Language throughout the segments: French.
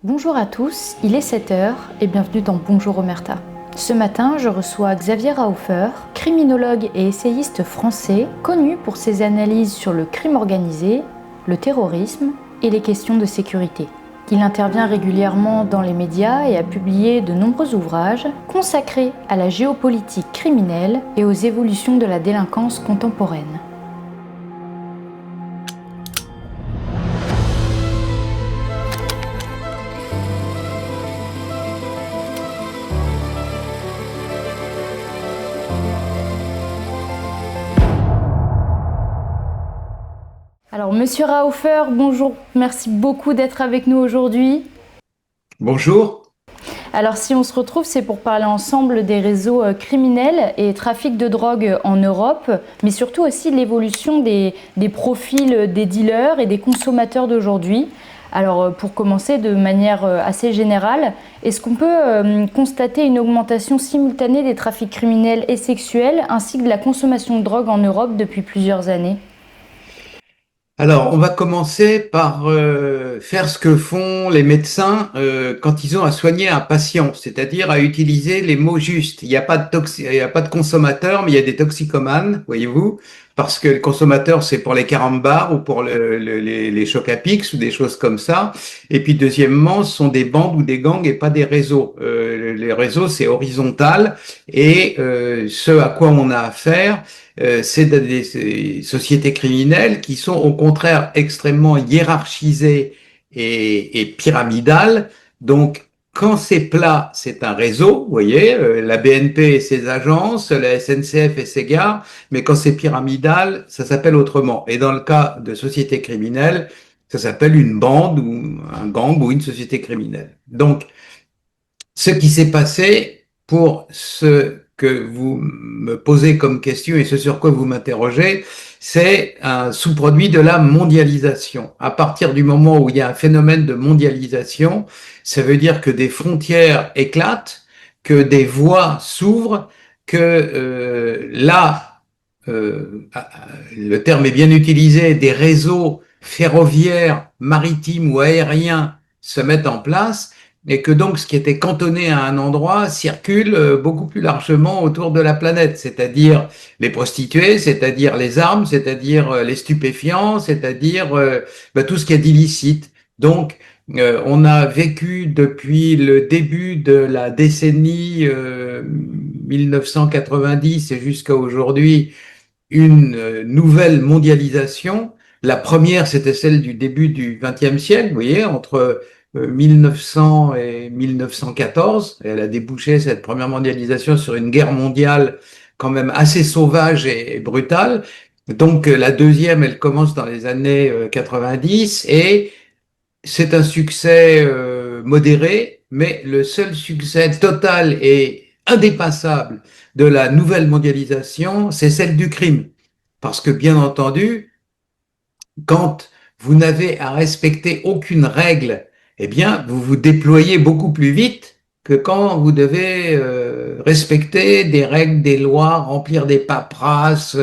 Bonjour à tous, il est 7 heures et bienvenue dans Bonjour Omerta. Ce matin, je reçois Xavier Rahofer, criminologue et essayiste français, connu pour ses analyses sur le crime organisé, le terrorisme et les questions de sécurité. Il intervient régulièrement dans les médias et a publié de nombreux ouvrages consacrés à la géopolitique criminelle et aux évolutions de la délinquance contemporaine. Alors, Monsieur Rahofer, bonjour, merci beaucoup d'être avec nous aujourd'hui. Bonjour. Alors, si on se retrouve, c'est pour parler ensemble des réseaux criminels et trafic de drogue en Europe, mais surtout aussi de l'évolution des profils des dealers et des consommateurs d'aujourd'hui. Alors, pour commencer de manière assez générale, est-ce qu'on peut constater une augmentation simultanée des trafics criminels et sexuels, ainsi que de la consommation de drogue en Europe depuis plusieurs années ? Alors, on va commencer par faire ce que font les médecins quand ils ont à soigner un patient, c'est-à-dire à utiliser les mots justes. Il y a pas de consommateur, mais il y a des toxicomanes, voyez-vous, parce que le consommateur, c'est pour les carambars ou pour les chocs à pics ou des choses comme ça. Et puis, deuxièmement, ce sont des bandes ou des gangs et pas des réseaux. Les réseaux, c'est horizontal et ce à quoi on a affaire, c'est des sociétés criminelles qui sont au contraire extrêmement hiérarchisées et pyramidales. Donc, quand c'est plat, c'est un réseau, vous voyez, la BNP et ses agences, la SNCF et ses gares, mais quand c'est pyramidal, ça s'appelle autrement. Et dans le cas de sociétés criminelles, ça s'appelle une bande ou un gang ou une société criminelle. Donc, ce qui s'est passé pour ce que vous me posez comme question et ce sur quoi vous m'interrogez, c'est un sous-produit de la mondialisation. À partir du moment où il y a un phénomène de mondialisation, ça veut dire que des frontières éclatent, que des voies s'ouvrent, que le terme est bien utilisé, des réseaux ferroviaires, maritimes ou aériens se mettent en place et que donc ce qui était cantonné à un endroit circule beaucoup plus largement autour de la planète, c'est-à-dire les prostituées, c'est-à-dire les armes, c'est-à-dire les stupéfiants, c'est-à-dire tout ce qui est d'illicite. Donc, on a vécu depuis le début de la décennie 1990 et jusqu'à aujourd'hui une nouvelle mondialisation. La première, c'était celle du début du XXe siècle, vous voyez, entre 1900 et 1914. Elle a débouché, cette première mondialisation, sur une guerre mondiale quand même assez sauvage et brutale. Donc la deuxième, elle commence dans les années 90 et c'est un succès modéré, mais le seul succès total et indépassable de la nouvelle mondialisation, c'est celle du crime. Parce que, bien entendu, quand vous n'avez à respecter aucune règle, eh bien, vous vous déployez beaucoup plus vite que quand vous devez respecter des règles, des lois, remplir des paperasses,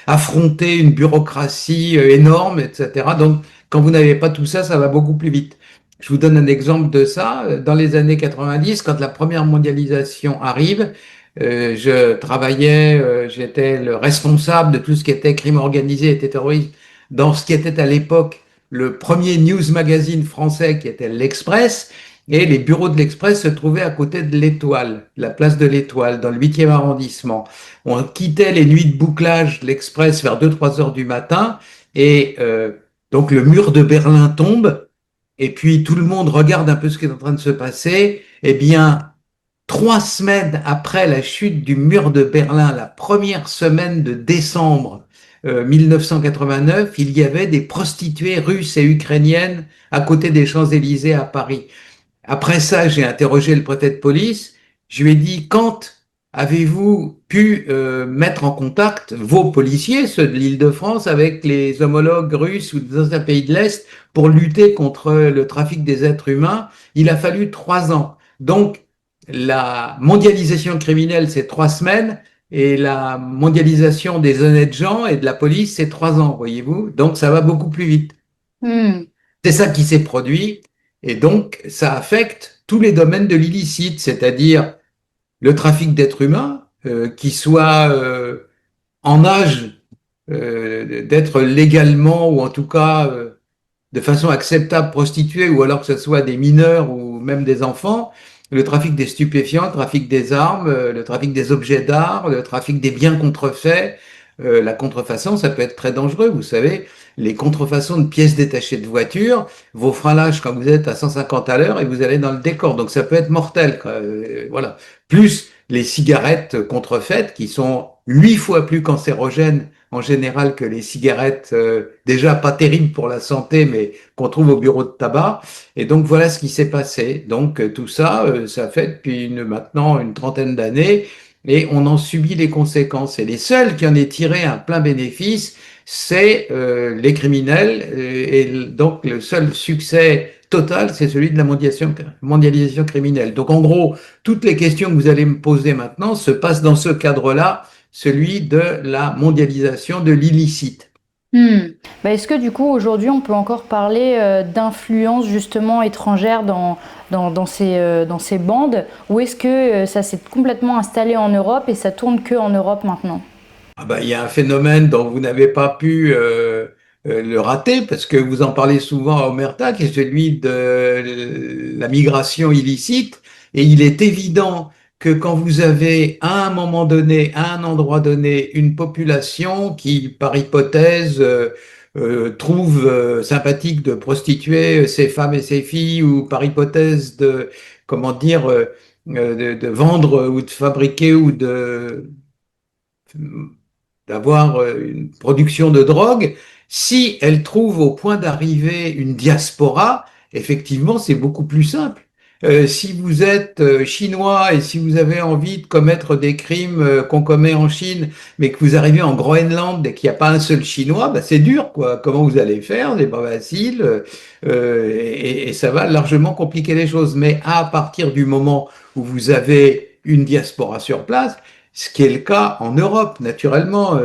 affronter une bureaucratie énorme, etc. Donc, quand vous n'avez pas tout ça, ça va beaucoup plus vite. Je vous donne un exemple de ça. Dans les années 90, quand la première mondialisation arrive, j'étais le responsable de tout ce qui était crime organisé et terrorisme dans ce qui était à l'époque le premier news magazine français qui était l'Express. Et les bureaux de l'Express se trouvaient à côté de l'Étoile, la place de l'Étoile, dans le 8e arrondissement. On quittait les nuits de bouclage de l'Express vers 2-3 heures du matin et donc le mur de Berlin tombe et puis tout le monde regarde un peu ce qui est en train de se passer. Eh bien, 3 semaines après la chute du mur de Berlin, la première semaine de décembre 1989, il y avait des prostituées russes et ukrainiennes à côté des Champs-Élysées à Paris. Après ça, j'ai interrogé le préfet de police. Je lui ai dit, quand avez-vous pu mettre en contact vos policiers, ceux de l'Île-de-France, avec les homologues russes ou des anciens pays de l'Est pour lutter contre le trafic des êtres humains? Il a fallu 3 ans. Donc, la mondialisation criminelle, c'est 3 semaines. Et la mondialisation des honnêtes gens et de la police, c'est 3 ans, voyez-vous. Donc, ça va beaucoup plus vite. Hmm. C'est ça qui s'est produit. Et donc, ça affecte tous les domaines de l'illicite, c'est-à-dire le trafic d'êtres humains, qui soit en âge d'être légalement ou en tout cas de façon acceptable prostituées, ou alors que ce soit des mineurs ou même des enfants, le trafic des stupéfiants, le trafic des armes, le trafic des objets d'art, le trafic des biens contrefaits, la contrefaçon, ça peut être très dangereux. Vous savez, les contrefaçons de pièces détachées de voitures, vos freins lâchent quand vous êtes à 150 à l'heure et vous allez dans le décor. Donc ça peut être mortel, quoi. Voilà. Plus les cigarettes contrefaites qui sont 8 fois plus cancérogènes en général que les cigarettes, déjà pas terribles pour la santé, mais qu'on trouve au bureau de tabac. Et donc voilà ce qui s'est passé. Donc tout ça, ça fait depuis maintenant une trentaine d'années, et on en subit les conséquences. Et les seuls qui en aient tiré un plein bénéfice, c'est les criminels. Et donc le seul succès total, c'est celui de la mondialisation criminelle. Donc en gros, toutes les questions que vous allez me poser maintenant se passent dans ce cadre-là, celui de la mondialisation de l'illicite. Hmm. Bah, est-ce que du coup aujourd'hui on peut encore parler d'influence justement étrangère dans ces bandes, ou est-ce que ça s'est complètement installé en Europe et ça tourne que en Europe maintenant? Ah bah, il y a un phénomène dont vous n'avez pas pu le rater, parce que vous en parlez souvent à Omerta, qui est celui de la migration illicite. Et il est évident que quand vous avez à un moment donné, à un endroit donné, une population qui, par hypothèse, trouve sympathique de prostituer ses femmes et ses filles, ou par hypothèse de, comment dire, de vendre ou de fabriquer ou de d'avoir une production de drogue, si elle trouve au point d'arriver une diaspora, effectivement, c'est beaucoup plus simple. Si vous êtes chinois et si vous avez envie de commettre des crimes qu'on commet en Chine, mais que vous arrivez en Groenland et qu'il n'y a pas un seul Chinois, bah c'est dur, quoi. Comment vous allez faire? C'est pas facile, et ça va largement compliquer les choses. Mais à partir du moment où vous avez une diaspora sur place, ce qui est le cas en Europe, naturellement.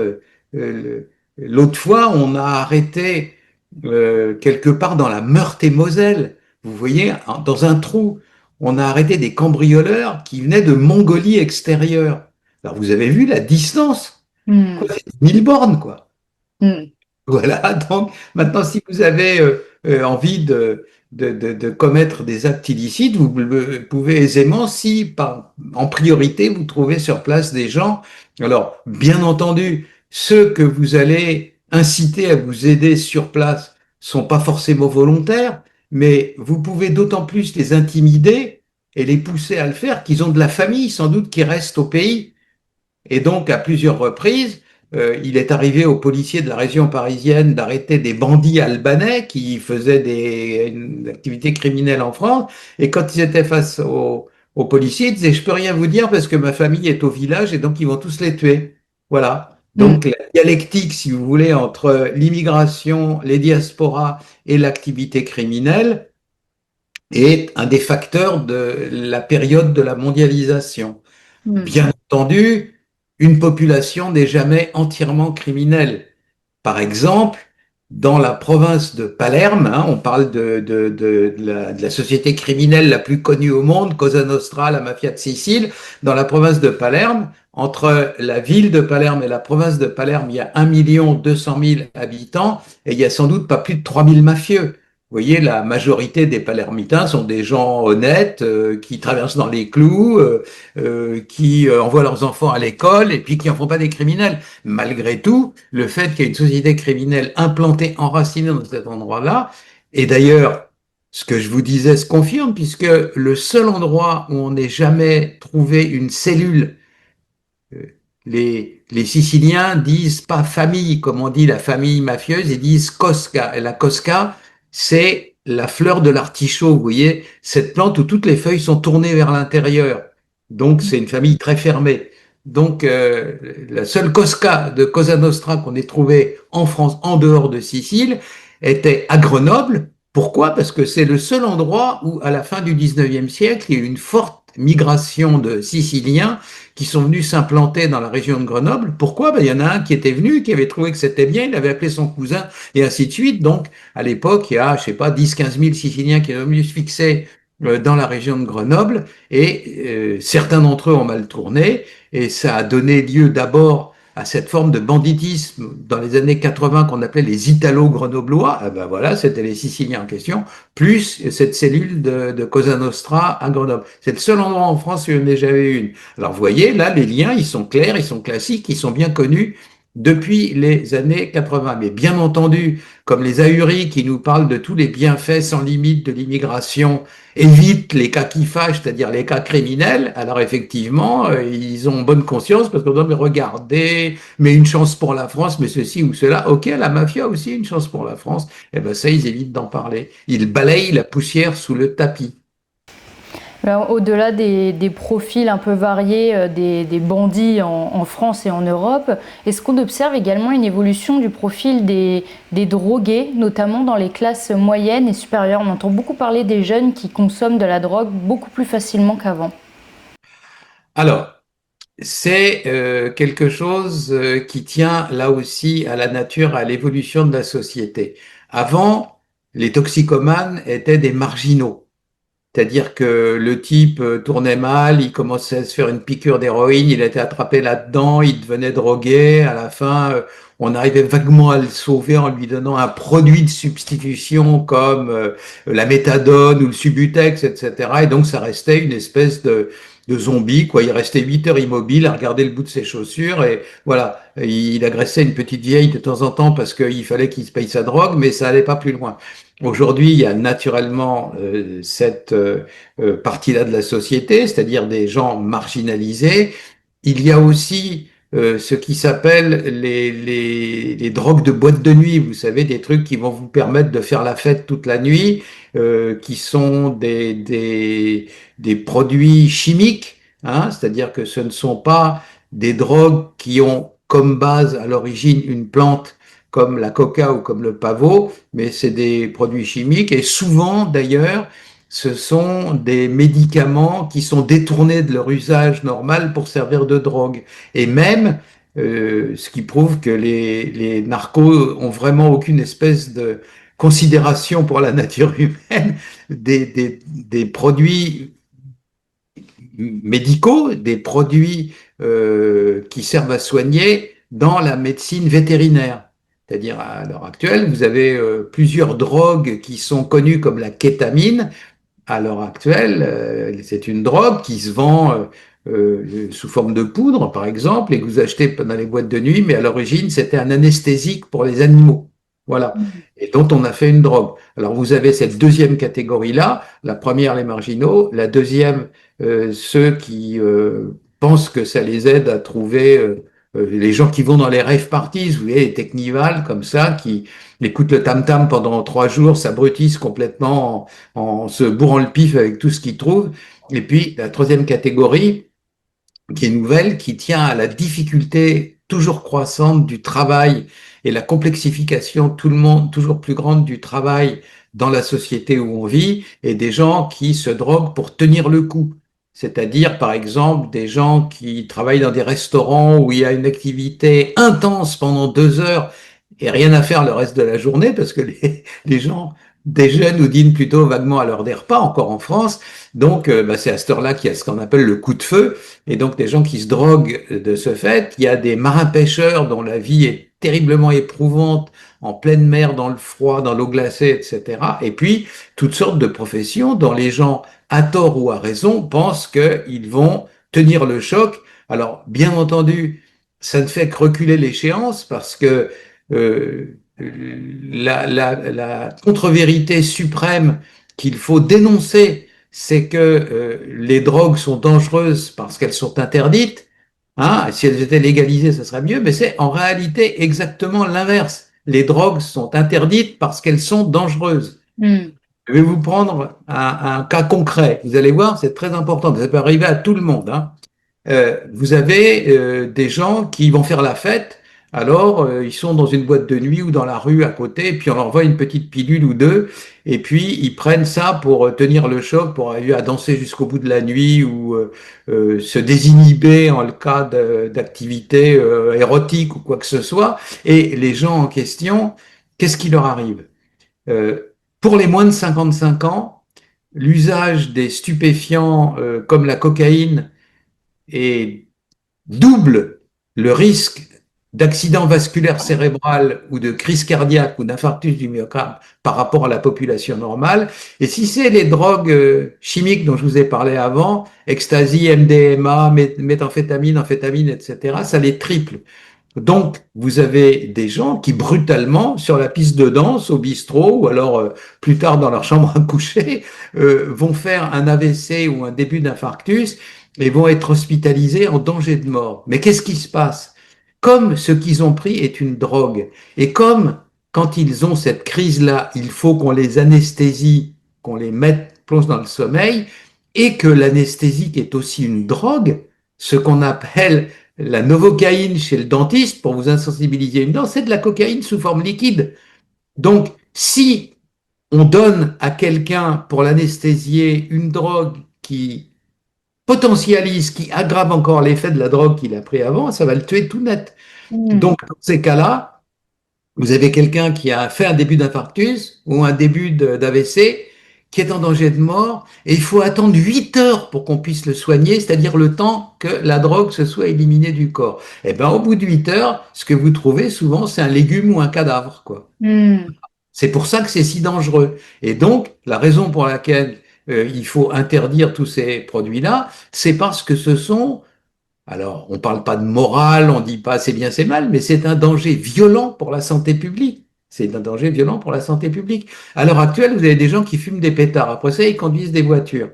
L'autre fois, on a arrêté quelque part dans la Meurthe-et-Moselle, vous voyez, dans un trou, on a arrêté des cambrioleurs qui venaient de Mongolie extérieure. Alors vous avez vu la distance, Hmm. quoi, c'est 1000 bornes, quoi. Hmm. Voilà, donc maintenant, si vous avez envie de commettre des actes illicites, vous pouvez aisément, si en priorité, vous trouvez sur place des gens. Alors, bien entendu, ceux que vous allez inciter à vous aider sur place sont pas forcément volontaires, mais vous pouvez d'autant plus les intimider et les pousser à le faire qu'ils ont de la famille, sans doute, qui reste au pays. Et donc, à plusieurs reprises, il est arrivé aux policiers de la région parisienne d'arrêter des bandits albanais qui faisaient une activité criminelle en France. Et quand ils étaient face aux policiers, ils disaient, je peux rien vous dire parce que ma famille est au village et donc ils vont tous les tuer. Voilà. Hmm. Donc, la dialectique, si vous voulez, entre l'immigration, les diasporas et l'activité criminelle est un des facteurs de la période de la mondialisation. Hmm. Bien entendu, une population n'est jamais entièrement criminelle. Par exemple, dans la province de Palerme, hein, on parle de la société criminelle la plus connue au monde, Cosa Nostra, la mafia de Sicile. Dans la province de Palerme, entre la ville de Palerme et la province de Palerme, il y a 1 200 000 habitants et il y a sans doute pas plus de 3000 mafieux. Vous voyez, la majorité des Palermitains sont des gens honnêtes, qui traversent dans les clous, qui envoient leurs enfants à l'école et puis qui en font pas des criminels. Malgré tout, le fait qu'il y ait une société criminelle implantée, enracinée dans cet endroit-là, et d'ailleurs, ce que je vous disais se confirme, puisque le seul endroit où on n'ait jamais trouvé une cellule, euh, les Siciliens disent pas famille, comme on dit la famille mafieuse, ils disent cosca. Et la cosca, c'est la fleur de l'artichaut, vous voyez, cette plante où toutes les feuilles sont tournées vers l'intérieur. Donc, c'est une famille très fermée. Donc, la seule cosca de Cosa Nostra qu'on ait trouvée en France, en dehors de Sicile, était à Grenoble, Pourquoi? Parce que c'est le seul endroit où, à la fin du 19e siècle, il y a eu une forte migration de Siciliens qui sont venus s'implanter dans la région de Grenoble. Pourquoi? Ben, il y en a un qui était venu, qui avait trouvé que c'était bien, il avait appelé son cousin, et ainsi de suite. Donc, à l'époque, il y a, je sais pas, 10-15 000 Siciliens qui sont venus se fixer dans la région de Grenoble, et certains d'entre eux ont mal tourné, et ça a donné lieu d'abord à cette forme de banditisme dans les années 80 qu'on appelait les Italo-Grenoblois. Ah ben voilà, c'était les Siciliens en question, plus cette cellule de Cosa Nostra à Grenoble. C'est le seul endroit en France où il n'y en a jamais eu une. Alors vous voyez, là, les liens, ils sont clairs, ils sont classiques, ils sont bien connus depuis les années 80. Mais bien entendu, comme les ahuris qui nous parlent de tous les bienfaits sans limite de l'immigration évitent les cas qui fâchent, c'est-à-dire les cas criminels, alors effectivement, ils ont bonne conscience parce qu'on doit mais regarder, mais une chance pour la France, mais ceci ou cela. Ok, la mafia aussi, une chance pour la France. Eh ben ça, ils évitent d'en parler. Ils balayent la poussière sous le tapis. Au-delà des profils un peu variés des bandits en France et en Europe, est-ce qu'on observe également une évolution du profil des drogués, notamment dans les classes moyennes et supérieures? On entend beaucoup parler des jeunes qui consomment de la drogue beaucoup plus facilement qu'avant. Alors, c'est quelque chose qui tient là aussi à la nature, à l'évolution de la société. Avant, les toxicomanes étaient des marginaux. C'est-à-dire que le type tournait mal, il commençait à se faire une piqûre d'héroïne, il était attrapé là-dedans, il devenait drogué. À la fin, on arrivait vaguement à le sauver en lui donnant un produit de substitution comme la méthadone ou le Subutex, etc. Et donc, ça restait une espèce de zombie, quoi. Il restait 8 heures immobile à regarder le bout de ses chaussures et voilà. Il agressait une petite vieille de temps en temps parce qu'il fallait qu'il se paye sa drogue, mais ça allait pas plus loin. Aujourd'hui, il y a naturellement cette partie-là de la société, c'est-à-dire des gens marginalisés. Il y a aussi ce qui s'appelle les drogues de boîte de nuit. Vous savez, des trucs qui vont vous permettre de faire la fête toute la nuit, qui sont des produits chimiques, hein, c'est-à-dire que ce ne sont pas des drogues qui ont comme base à l'origine une plante comme la coca ou comme le pavot, mais c'est des produits chimiques et souvent d'ailleurs ce sont des médicaments qui sont détournés de leur usage normal pour servir de drogue. Et même, ce qui prouve que les narcos ont vraiment aucune espèce de considération pour la nature humaine, des produits médicaux, des produits qui servent à soigner dans la médecine vétérinaire. C'est-à-dire, à l'heure actuelle, vous avez plusieurs drogues qui sont connues comme la kétamine. À l'heure actuelle, c'est une drogue qui se vend sous forme de poudre, par exemple, et que vous achetez dans les boîtes de nuit, mais à l'origine, c'était un anesthésique pour les animaux. Voilà. Et dont on a fait une drogue. Alors, vous avez cette deuxième catégorie-là. La première, les marginaux. La deuxième, ceux qui pensent que ça les aide à trouver les gens qui vont dans les rave parties, vous voyez, les technivals comme ça, qui écoutent le tam-tam pendant 3 jours, s'abrutissent complètement en se bourrant le pif avec tout ce qu'ils trouvent. Et puis, la troisième catégorie, qui est nouvelle, qui tient à la difficulté toujours croissante du travail et la complexification tout le monde toujours plus grande du travail dans la société où on vit, et des gens qui se droguent pour tenir le coup. C'est-à-dire, par exemple, des gens qui travaillent dans des restaurants où il y a une activité intense pendant 2 heures et rien à faire le reste de la journée parce que les gens déjeunent ou dînent plutôt vaguement à l'heure des repas, encore en France. Donc, c'est à cette heure-là qu'il y a ce qu'on appelle le coup de feu. Et donc, des gens qui se droguent de ce fait. Il y a des marins-pêcheurs dont la vie est terriblement éprouvante en pleine mer, dans le froid, dans l'eau glacée, etc. Et puis, toutes sortes de professions dont les gens, à tort ou à raison, pensent qu'ils vont tenir le choc. Alors, bien entendu, ça ne fait que reculer l'échéance parce que la contre-vérité suprême qu'il faut dénoncer, c'est que les drogues sont dangereuses parce qu'elles sont interdites. Hein, si elles étaient légalisées, ça serait mieux, mais c'est en réalité exactement l'inverse. Les drogues sont interdites parce qu'elles sont dangereuses. Mm. Je vais vous prendre un cas concret. Vous allez voir, c'est très important. Ça peut arriver à tout le monde. Hein. Vous avez des gens qui vont faire la fête alors ils sont dans une boîte de nuit ou dans la rue à côté, et puis on leur envoie une petite pilule ou deux, et puis ils prennent ça pour tenir le choc, pour arriver à danser jusqu'au bout de la nuit ou se désinhiber en le cas d'activités érotiques ou quoi que ce soit. Et les gens en question, qu'est-ce qui leur arrive? Pour les moins de 55 ans, l'usage des stupéfiants comme la cocaïne est double le risque d'accident vasculaire cérébral ou de crise cardiaque ou d'infarctus du myocarde par rapport à la population normale. Et si c'est les drogues chimiques dont je vous ai parlé avant, ecstasy, MDMA, méthamphétamine, amphétamine, etc., ça les triple. Donc, vous avez des gens qui brutalement, sur la piste de danse, au bistrot, ou alors plus tard dans leur chambre à coucher, vont faire un AVC ou un début d'infarctus et vont être hospitalisés en danger de mort. Mais qu'est-ce qui se passe? Comme ce qu'ils ont pris est une drogue, et comme quand ils ont cette crise-là, il faut qu'on les anesthésie, qu'on les mette, plonge dans le sommeil, et que l'anesthésie est aussi une drogue, ce qu'on appelle la novocaïne chez le dentiste pour vous insensibiliser une dent, c'est de la cocaïne sous forme liquide. Donc, si on donne à quelqu'un pour l'anesthésier une drogue qui potentialise, qui aggrave encore l'effet de la drogue qu'il a pris avant, ça va le tuer tout net. Hmm. Donc, dans ces cas-là, vous avez quelqu'un qui a fait un début d'infarctus ou un début d'AVC, qui est en danger de mort, et il faut attendre 8 heures pour qu'on puisse le soigner, c'est-à-dire le temps que la drogue se soit éliminée du corps. Et bien, au bout de 8 heures, ce que vous trouvez souvent, c'est un légume ou un cadavre, quoi. Hmm. C'est pour ça que c'est si dangereux. Et donc, la raison pour laquelle il faut interdire tous ces produits-là, c'est parce que ce sont, alors, on ne parle pas de morale, on ne dit pas c'est bien, c'est mal, mais c'est un danger violent pour la santé publique. C'est un danger violent pour la santé publique. À l'heure actuelle, vous avez des gens qui fument des pétards. Après ça, ils conduisent des voitures.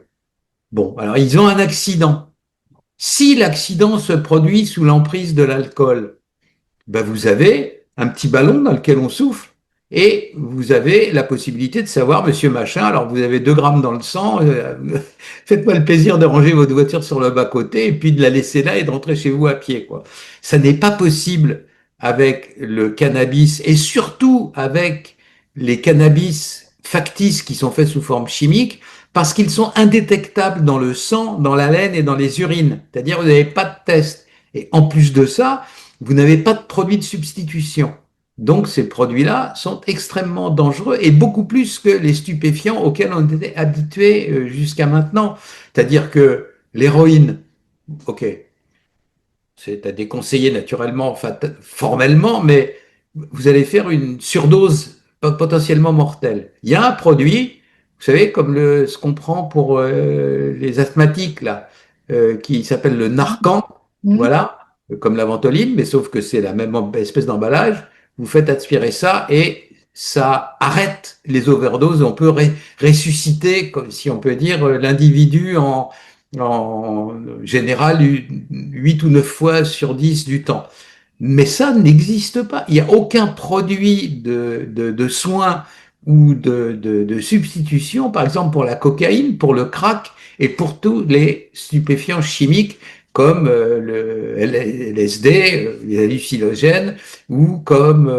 Bon, alors ils ont un accident. Si l'accident se produit sous l'emprise de l'alcool, ben vous avez un petit ballon dans lequel on souffle et vous avez la possibilité de savoir, monsieur machin, alors vous avez 2 grammes dans le sang, faites-moi le plaisir de ranger votre voiture sur le bas-côté et puis de la laisser là et de rentrer chez vous à pied, quoi. Ça n'est pas possible avec le cannabis et surtout avec les cannabis factices qui sont faits sous forme chimique parce qu'ils sont indétectables dans le sang, dans la laine et dans les urines. C'est-à-dire vous n'avez pas de test. Et en plus de ça, vous n'avez pas de produit de substitution. Donc ces produits-là sont extrêmement dangereux et beaucoup plus que les stupéfiants auxquels on était habitué jusqu'à maintenant. C'est-à-dire que l'héroïne, ok, c'est à déconseiller naturellement, formellement, mais vous allez faire une surdose potentiellement mortelle. Il y a un produit, vous savez, comme ce qu'on prend pour les asthmatiques, là, qui s'appelle le Narcan, Hmm. voilà, comme la ventoline, mais sauf que c'est la même espèce d'emballage. Vous faites aspirer ça et ça arrête les overdoses. On peut ressusciter, comme si on peut dire, l'individu en général 8 ou 9 fois sur 10 du temps. Mais ça n'existe pas. Il n'y a aucun produit de soins ou de substitution, par exemple pour la cocaïne, pour le crack et pour tous les stupéfiants chimiques comme le LSD, les hallucinogènes, ou comme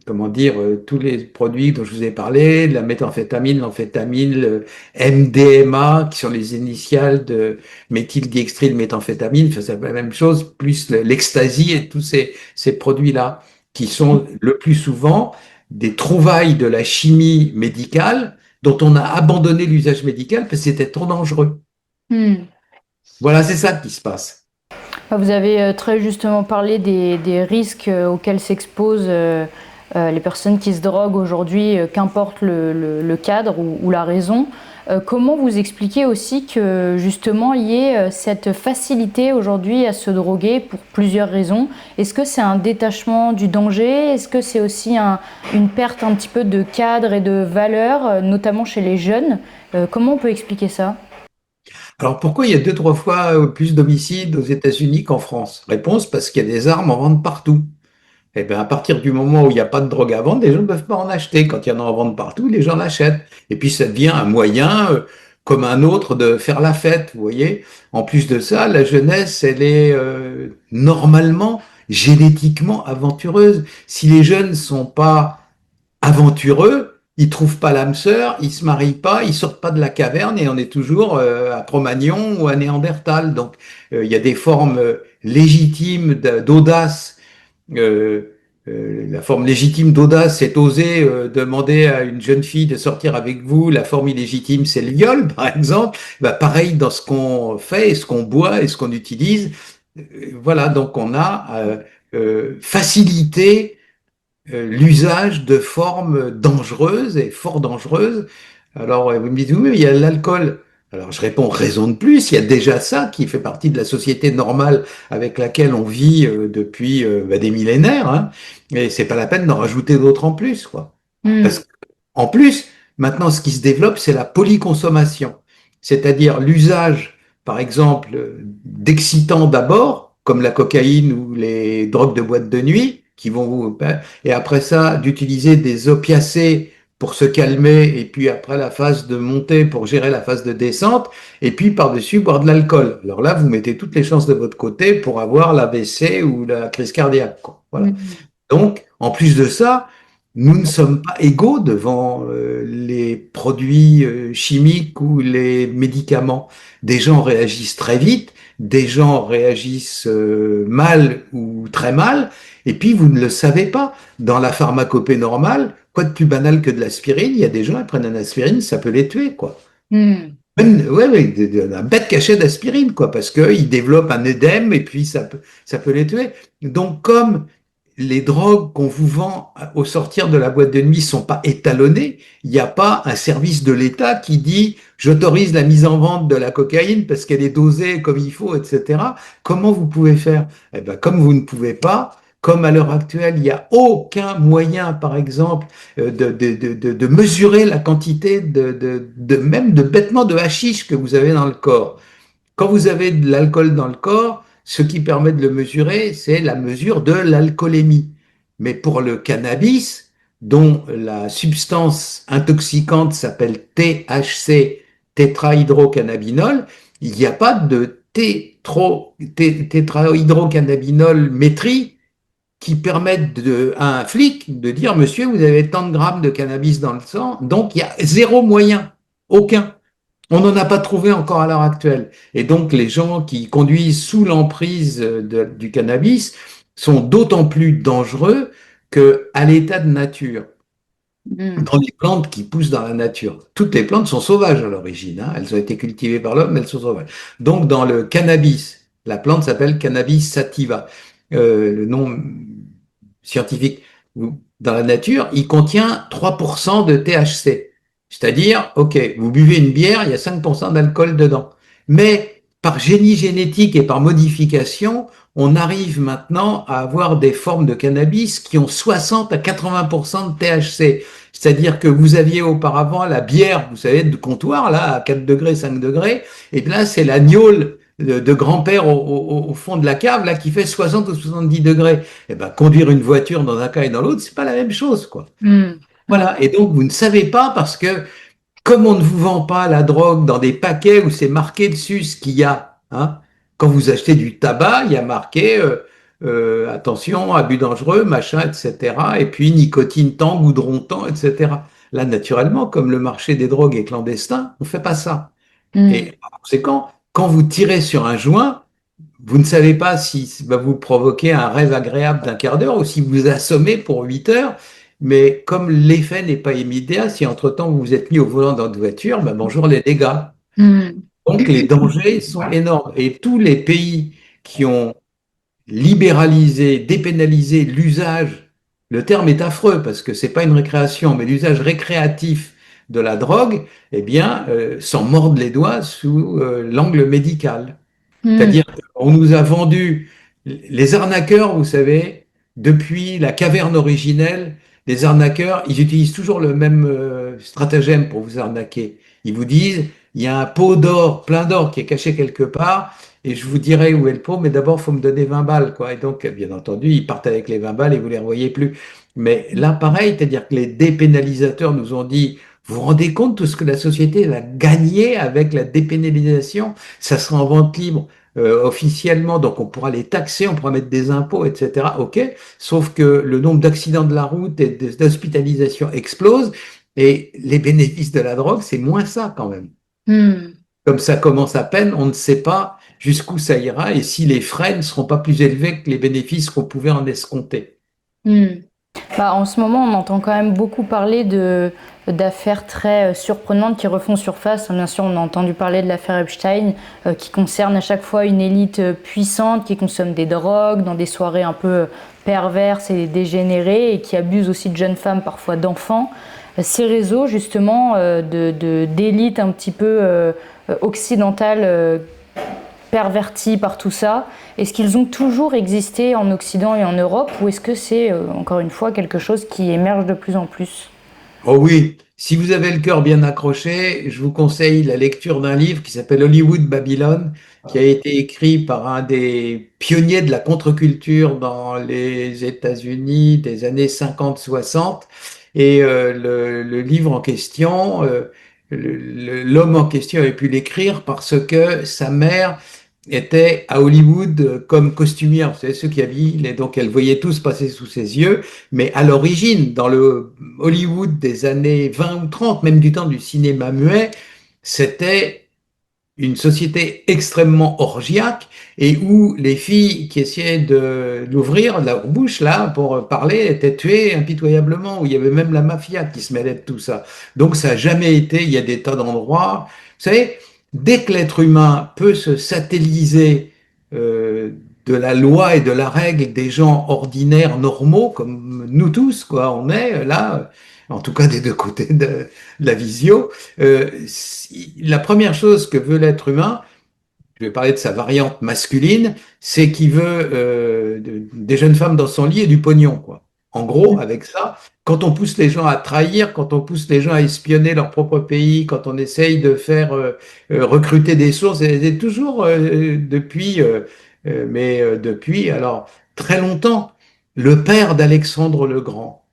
comment dire, tous les produits dont je vous ai parlé, la méthamphétamine, l'amphétamine, le MDMA, qui sont les initiales de méthyldiextryl-méthamphétamine, enfin, c'est la même chose, plus l'ecstasy et tous ces produits-là, qui sont le plus souvent des trouvailles de la chimie médicale dont on a abandonné l'usage médical parce que c'était trop dangereux. Hmm. Voilà, c'est ça qui se passe. Vous avez très justement parlé des risques auxquels s'exposent les personnes qui se droguent aujourd'hui, qu'importe le cadre ou la raison. Comment vous expliquez aussi que justement il y ait cette facilité aujourd'hui à se droguer pour plusieurs raisons? Est-ce que c'est un détachement du danger? Est-ce que c'est aussi une perte un petit peu de cadre et de valeur, notamment chez les jeunes? Comment on peut expliquer ça? Alors pourquoi il y a 2, 3 fois plus d'homicides aux États-Unis qu'en France? Réponse, parce qu'il y a des armes en vente partout. Eh bien, à partir du moment où il n'y a pas de drogue à vendre, les gens ne peuvent pas en acheter. Quand il y en a en vente partout, les gens l'achètent. Et puis, ça devient un moyen comme un autre de faire la fête, vous voyez. En plus de ça, la jeunesse, elle est normalement, génétiquement aventureuse. Si les jeunes sont pas aventureux, ils trouvent pas l'âme sœur, ils se marient pas, ils sortent pas de la caverne et on est toujours à Cro-Magnon ou à Néandertal. Donc il y a des formes légitimes d'audace. Euh, la forme légitime d'audace, c'est oser demander à une jeune fille de sortir avec vous. La forme illégitime, c'est le viol, par exemple. Bah, pareil dans ce qu'on fait, et ce qu'on boit et ce qu'on utilise. Voilà, donc on a facilité l'usage de formes dangereuses et fort dangereuses. Alors, vous me dites, oui, mais il y a l'alcool. Alors, je réponds, raison de plus, il y a déjà ça qui fait partie de la société normale avec laquelle on vit depuis des millénaires, hein, et c'est pas la peine d'en rajouter d'autres en plus, quoi. Parce Hmm. qu'en plus, maintenant, ce qui se développe, c'est la polyconsommation, c'est-à-dire l'usage, par exemple, d'excitants d'abord, comme la cocaïne ou les drogues de boîte de nuit, qui vont vous, et après ça, d'utiliser des opiacés pour se calmer, et puis après la phase de montée pour gérer la phase de descente, et puis par-dessus boire de l'alcool. Alors là, vous mettez toutes les chances de votre côté pour avoir l'AVC ou la crise cardiaque, quoi. Voilà. Hmm. Donc, en plus de ça, nous ne sommes pas égaux devant les produits chimiques ou les médicaments. Des gens réagissent très vite, des gens réagissent mal ou très mal, et puis vous ne le savez pas. Dans la pharmacopée normale, quoi de plus banal que de l'aspirine? Il y a des gens qui prennent une aspirine, ça peut les tuer, quoi. Hmm. Ouais, ouais, un bête cachet d'aspirine, quoi, parce qu'ils développent un œdème et puis ça peut les tuer. Donc, comme les drogues qu'on vous vend au sortir de la boîte de nuit sont pas étalonnées, il n'y a pas un service de l'État qui dit j'autorise la mise en vente de la cocaïne parce qu'elle est dosée comme il faut, etc. Comment vous pouvez faire? Eh ben, comme vous ne pouvez pas, comme à l'heure actuelle, il n'y a aucun moyen, par exemple, de mesurer la quantité même de bêtement de hashish que vous avez dans le corps. Quand vous avez de l'alcool dans le corps, ce qui permet de le mesurer, c'est la mesure de l'alcoolémie. Mais pour le cannabis, dont la substance intoxicante s'appelle THC, tétrahydrocannabinol, il n'y a pas de tétrahydrocannabinol métrie qui permettent à un flic de dire, monsieur, vous avez tant de grammes de cannabis dans le sang, donc il y a zéro moyen, aucun. On n'en a pas trouvé encore à l'heure actuelle. Et donc, les gens qui conduisent sous l'emprise du cannabis sont d'autant plus dangereux qu'à l'état de nature, Hmm. dans les plantes qui poussent dans la nature. Toutes les plantes sont sauvages à l'origine, hein. Elles ont été cultivées par l'homme, mais elles sont sauvages. Donc, dans le cannabis, la plante s'appelle Cannabis sativa. Le nom scientifique dans la nature, il contient 3% de THC. C'est-à-dire, OK, vous buvez une bière, il y a 5% d'alcool dedans. Mais par génie génétique et par modification, on arrive maintenant à avoir des formes de cannabis qui ont 60 à 80% de THC. C'est-à-dire que vous aviez auparavant la bière, vous savez, de comptoir, là, à 4 degrés, 5 degrés, et là, c'est la gnôle de grand-père au fond de la cave, là, qui fait 60 ou 70 degrés. Eh ben, conduire une voiture dans un cas et dans l'autre, c'est pas la même chose, quoi. Hmm. Ouais. Voilà. Et donc, vous ne savez pas parce que, comme on ne vous vend pas la drogue dans des paquets où c'est marqué dessus ce qu'il y a, hein, quand vous achetez du tabac, il y a marqué attention, abus dangereux, machin, etc. Et puis nicotine tant, goudron tant, etc. Là, naturellement, comme le marché des drogues est clandestin, on fait pas ça. Hmm. Et par conséquent, quand vous tirez sur un joint, vous ne savez pas si ça va vous provoquer un rêve agréable d'un quart d'heure ou si vous assommez pour 8 heures. Mais comme l'effet n'est pas immédiat, si entre-temps vous vous êtes mis au volant dans votre voiture, ben bonjour les dégâts. Hmm. Donc les dangers sont énormes. Et tous les pays qui ont libéraliser, dépénaliser l'usage, le terme est affreux parce que c'est pas une récréation, mais l'usage récréatif de la drogue, eh bien, s'en mordent les doigts sous l'angle médical. Hmm. C'est-à-dire qu'on nous a vendu les arnaqueurs, vous savez, depuis la caverne originelle, les arnaqueurs, ils utilisent toujours le même stratagème pour vous arnaquer. Ils vous disent, il y a un pot d'or, plein d'or qui est caché quelque part, et je vous dirai où est le pot, mais d'abord, il faut me donner 20 balles, quoi. Et donc, bien entendu, ils partent avec les 20 balles et vous les revoyez plus. Mais là, pareil, c'est-à-dire que les dépénalisateurs nous ont dit, Vous vous rendez compte tout ce que la société va gagner avec la dépénalisation? Ça sera en vente libre officiellement, donc on pourra les taxer, on pourra mettre des impôts, etc. OK, sauf que le nombre d'accidents de la route et d'hospitalisations explose et les bénéfices de la drogue, c'est moins ça quand même. Hmm. Comme ça commence à peine, on ne sait pas jusqu'où ça ira et si les frais ne seront pas plus élevés que les bénéfices qu'on pouvait en escompter. Hmm. Bah, en ce moment, on entend quand même beaucoup parler d'affaires très surprenantes qui refont surface. Bien sûr, on a entendu parler de l'affaire Epstein, qui concerne à chaque fois une élite puissante qui consomme des drogues dans des soirées un peu perverses et dégénérées et qui abuse aussi de jeunes femmes, parfois d'enfants. Ces réseaux, justement, d'élite un petit peu occidentale, pervertis par tout ça, est-ce qu'ils ont toujours existé en Occident et en Europe ou est-ce que c'est, encore une fois, quelque chose qui émerge de plus en plus? Oh oui, si vous avez le cœur bien accroché, je vous conseille la lecture d'un livre qui s'appelle Hollywood Babylone, qui a été écrit par un des pionniers de la contre-culture dans les États-Unis des années 50-60. Et le livre en question, l'homme en question avait pu l'écrire parce que sa mère était à Hollywood comme costumière. Vous savez, ceux qui habitent, donc elle voyait tout se passer sous ses yeux. Mais à l'origine, dans le Hollywood des années 20 ou 30, même du temps du cinéma muet, c'était une société extrêmement orgiaque et où les filles qui essayaient d'ouvrir leur bouche là pour parler étaient tuées impitoyablement, où il y avait même la mafia qui se mêlait de tout ça. Donc ça n'a jamais été, il y a des tas d'endroits. Vous savez, dès que l'être humain peut se satelliser euh, de la loi et de la règle des gens ordinaires, normaux, comme nous tous, quoi, on est là, en tout cas des deux côtés de la visio, la première chose que veut l'être humain, je vais parler de sa variante masculine, c'est qu'il veut des jeunes femmes dans son lit et du pognon, quoi. En gros, avec ça, quand on pousse les gens à trahir, quand on pousse les gens à espionner leur propre pays, quand on essaye de faire recruter des sources, c'est toujours depuis, alors très longtemps, le père d'Alexandre le Grand,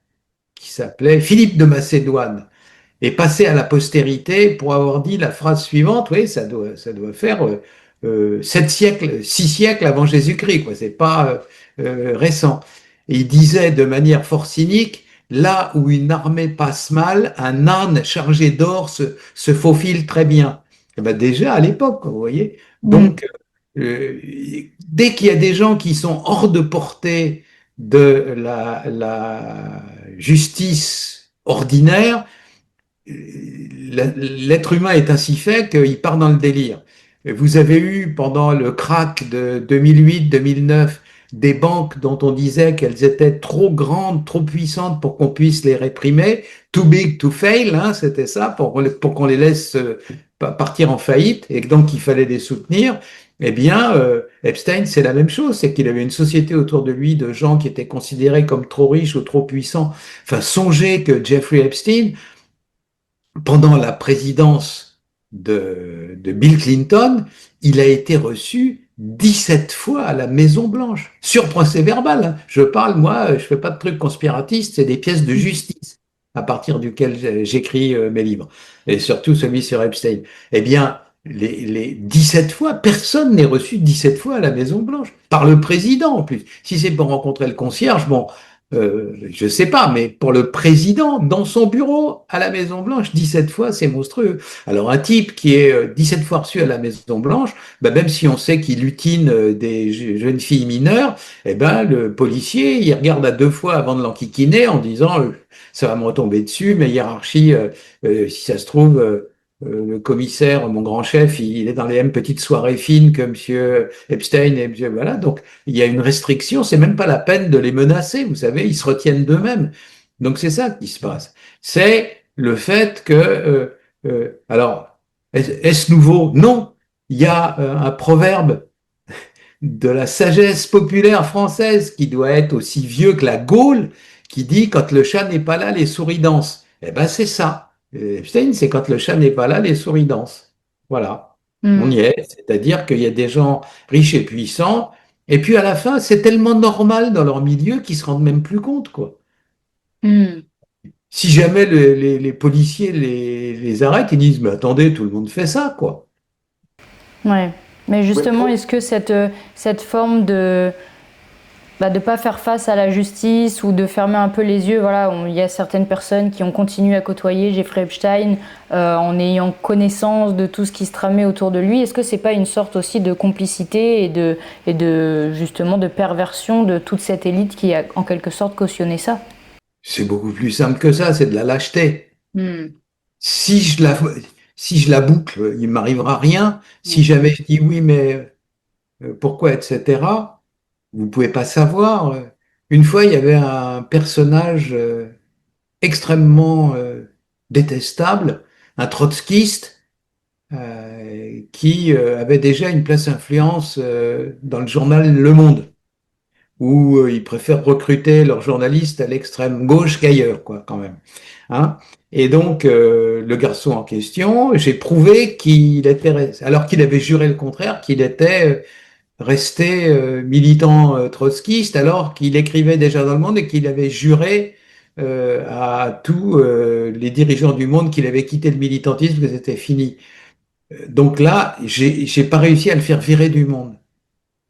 qui s'appelait Philippe de Macédoine, et passer à la postérité pour avoir dit la phrase suivante, oui, ça doit faire 7 siècles, 6 siècles avant Jésus-Christ, quoi, c'est pas récent. Et il disait de manière fort cynique, là où une armée passe mal, un âne chargé d'or se faufile très bien. Et ben déjà à l'époque, vous voyez. Mm. Donc, euh, dès qu'il y a des gens qui sont hors de portée de la justice ordinaire, l'être humain est ainsi fait qu'il part dans le délire. Vous avez eu pendant le crack de 2008-2009 des banques dont on disait qu'elles étaient trop grandes, trop puissantes pour qu'on puisse les réprimer, too big to fail, hein, c'était ça, pour qu'on les laisse partir en faillite et donc il fallait les soutenir. Eh bien, Epstein, c'est la même chose, c'est qu'il avait une société autour de lui de gens qui étaient considérés comme trop riches ou trop puissants. Enfin, songez que Jeffrey Epstein, pendant la présidence de Bill Clinton, il a été reçu 17 fois à la Maison Blanche, sur procès verbal, hein. Je parle, moi, je fais pas de trucs conspiratistes, c'est des pièces de justice à partir duquel j'écris mes livres, et surtout celui sur Epstein. Eh bien, les 17 fois, personne n'est reçu 17 fois à la Maison Blanche, par le président en plus. Si c'est pour rencontrer le concierge, bon, je sais pas, mais pour le président, dans son bureau, à la Maison-Blanche, 17 fois, c'est monstrueux. Alors un type qui est 17 fois reçu à la Maison-Blanche, ben, même si on sait qu'il lutine des jeunes filles mineures, eh ben, le policier, il regarde à 2 fois avant de l'enquiquiner en disant ça va me retomber dessus, mais hiérarchie, si ça se trouve, le commissaire, mon grand chef, il est dans les mêmes petites soirées fines que Monsieur Epstein et Monsieur, voilà. Donc, il y a une restriction, c'est même pas la peine de les menacer, vous savez, ils se retiennent d'eux-mêmes. Donc c'est ça qui se passe. C'est le fait que, alors, est-ce nouveau? Non. Il y a un proverbe de la sagesse populaire française qui doit être aussi vieux que la Gaule, qui dit quand le chat n'est pas là, les souris dansent. Eh ben c'est ça. Epstein, c'est quand le chat n'est pas là, les souris dansent. Voilà. On y Mm. est. C'est-à-dire qu'il y a des gens riches et puissants, et puis à la fin, c'est tellement normal dans leur milieu qu'ils se rendent même plus compte, quoi. Mm. Si jamais les policiers les arrêtent, ils disent, mais attendez, tout le monde fait ça, quoi. Ouais. Mais Ouais. justement, est-ce que cette forme de pas faire face à la justice ou de fermer un peu les yeux, voilà, il y a certaines personnes qui ont continué à côtoyer Jeffrey Epstein en ayant connaissance de tout ce qui se tramait autour de lui. Est-ce que c'est pas une sorte aussi de complicité et de justement de perversion de toute cette élite qui a en quelque sorte cautionné ça? C'est beaucoup plus simple que ça, c'est de la lâcheté. Hmm. Si je la, si je la boucle, il m'arrivera rien. Si jamais je dis oui, mais pourquoi, etc., vous pouvez pas savoir. Une fois, il y avait un personnage extrêmement détestable, un trotskiste, qui avait déjà une place d'influence dans le journal Le Monde, où ils préfèrent recruter leurs journalistes à l'extrême gauche qu'ailleurs, quoi, quand même. Hein. Et donc, le garçon en question, j'ai prouvé qu'il était, alors qu'il avait juré le contraire, qu'il était resté militant trotskiste, alors qu'il écrivait déjà dans le Monde et qu'il avait juré à tous les dirigeants du monde qu'il avait quitté le militantisme, que c'était fini. Donc là, j'ai pas réussi à le faire virer du Monde.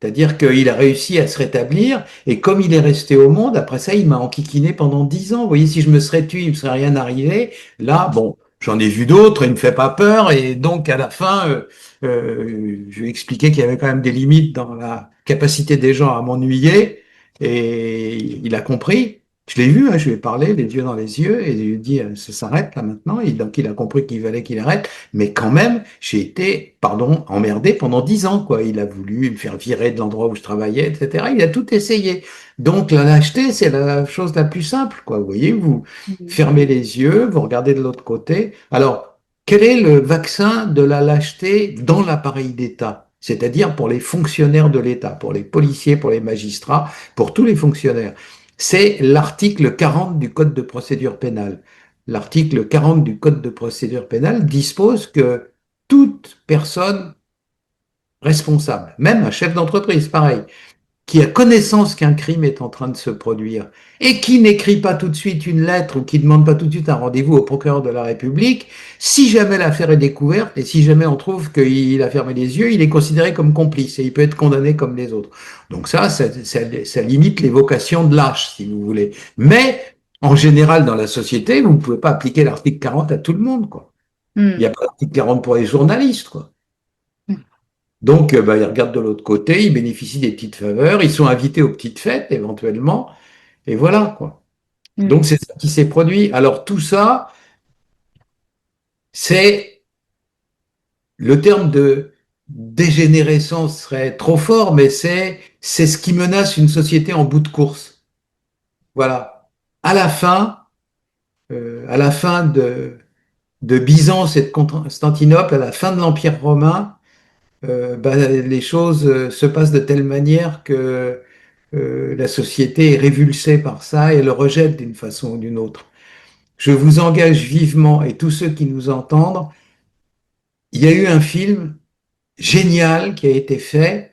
C'est-à-dire qu'il a réussi à se rétablir, et comme il est resté au monde, après ça, il m'a enquiquiné pendant 10 ans. Vous voyez, si je me serais tué, il me serait rien arrivé. Là, bon, j'en ai vu d'autres, il me fait pas peur, et donc à la fin, je lui ai expliqué qu'il y avait quand même des limites dans la capacité des gens à m'ennuyer, et il a compris. Je l'ai vu, hein, je lui ai parlé, les yeux dans les yeux, et je lui ai dit, ça s'arrête là maintenant. Et donc il a compris qu'il fallait qu'il arrête. Mais quand même, j'ai été, pardon, emmerdé pendant 10 ans, quoi. Il a voulu me faire virer de l'endroit où je travaillais, etc. Il a tout essayé. Donc, la lâcheté, c'est la chose la plus simple, quoi. Vous voyez, vous fermez les yeux, vous regardez de l'autre côté. Alors, quel est le vaccin de la lâcheté dans l'appareil d'État? C'est-à-dire pour les fonctionnaires de l'État, pour les policiers, pour les magistrats, pour tous les fonctionnaires. C'est l'article 40 du Code de procédure pénale. L'article 40 du Code de procédure pénale dispose que toute personne responsable, même un chef d'entreprise, pareil, qui a connaissance qu'un crime est en train de se produire et qui n'écrit pas tout de suite une lettre ou qui ne demande pas tout de suite un rendez-vous au procureur de la République, si jamais l'affaire est découverte et si jamais on trouve qu'il a fermé les yeux, il est considéré comme complice et il peut être condamné comme les autres. Donc ça limite l'évocation de lâche, si vous voulez. Mais en général, dans la société, vous ne pouvez pas appliquer l'article 40 à tout le monde, quoi. Il n'y a Hmm. pas l'article 40 pour les journalistes, quoi. Donc, bah, ils regardent de l'autre côté, ils bénéficient des petites faveurs, ils sont invités aux petites fêtes éventuellement, et voilà, quoi. Hmm. Donc, c'est ça qui s'est produit. Alors, tout ça, c'est le terme de dégénérescence serait trop fort, mais c'est ce qui menace une société en bout de course. Voilà. À la fin, à la fin de Byzance et de Constantinople, à la fin de l'Empire romain, bah, les choses se passent de telle manière que la société est révulsée par ça et le rejette d'une façon ou d'une autre. Je vous engage vivement, et tous ceux qui nous entendent, il y a eu un film génial qui a été fait,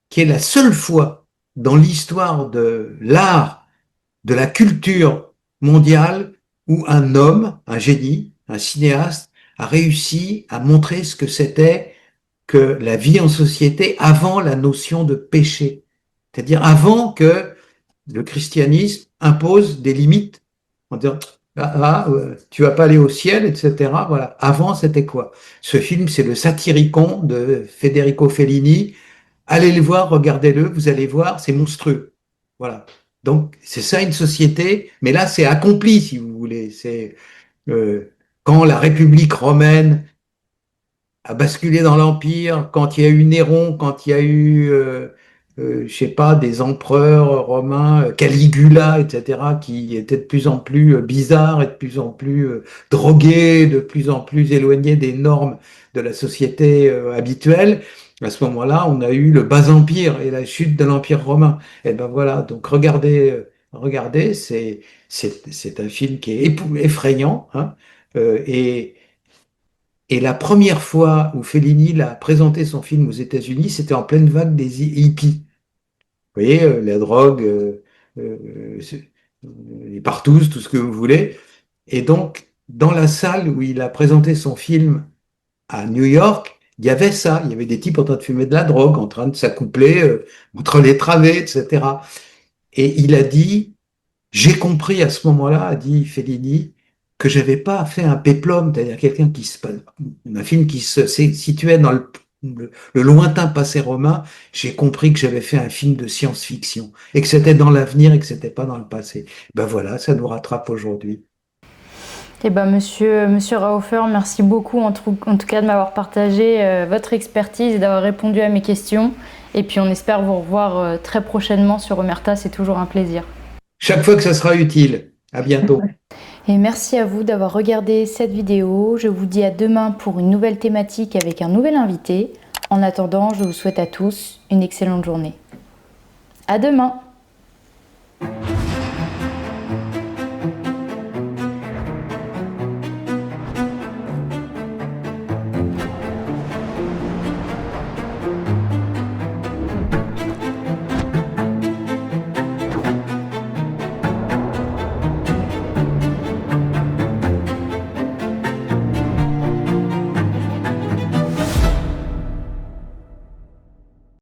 qui est la seule fois dans l'histoire de l'art, de la culture mondiale, où un homme, un génie, un cinéaste, a réussi à montrer ce que c'était que la vie en société avant la notion de péché. C'est-à-dire avant que le christianisme impose des limites en disant tu vas pas aller au ciel, etc. Voilà. Avant, c'était quoi? Ce film, c'est le Satyricon de Federico Fellini. Allez le voir, regardez-le, vous allez voir, c'est monstrueux. Voilà. Donc, c'est ça une société, mais là, c'est accompli, si vous voulez. C'est quand la République romaine a basculé dans l'Empire, quand il y a eu Néron, quand il y a eu, je sais pas, des empereurs romains, Caligula, etc., qui étaient de plus en plus bizarres et de plus en plus drogués, de plus en plus éloignés des normes de la société habituelle. À ce moment-là, on a eu le bas empire et la chute de l'Empire romain. Et ben voilà, donc regardez, regardez, c'est un film qui est effrayant, hein, et la première fois où Fellini a présenté son film aux États-Unis, c'était en pleine vague des hippies. Vous voyez, la drogue, les partous, tout ce que vous voulez. Et donc, dans la salle où il a présenté son film à New York, il y avait ça. Il y avait des types en train de fumer de la drogue, en train de s'accoupler entre les travées, etc. Et il a dit, j'ai compris à ce moment-là, a dit Fellini, que j'avais pas fait un péplum, c'est-à-dire quelqu'un un film qui se situait dans le lointain passé romain. J'ai compris que j'avais fait un film de science-fiction et que c'était dans l'avenir et que c'était pas dans le passé. Ben voilà, ça nous rattrape aujourd'hui. Eh ben, monsieur Raofer, merci beaucoup en tout cas de m'avoir partagé votre expertise et d'avoir répondu à mes questions. Et puis on espère vous revoir très prochainement sur Omerta, c'est toujours un plaisir. Chaque fois que ça sera utile. À bientôt. Et merci à vous d'avoir regardé cette vidéo. Je vous dis à demain pour une nouvelle thématique avec un nouvel invité. En attendant, je vous souhaite à tous une excellente journée. À demain!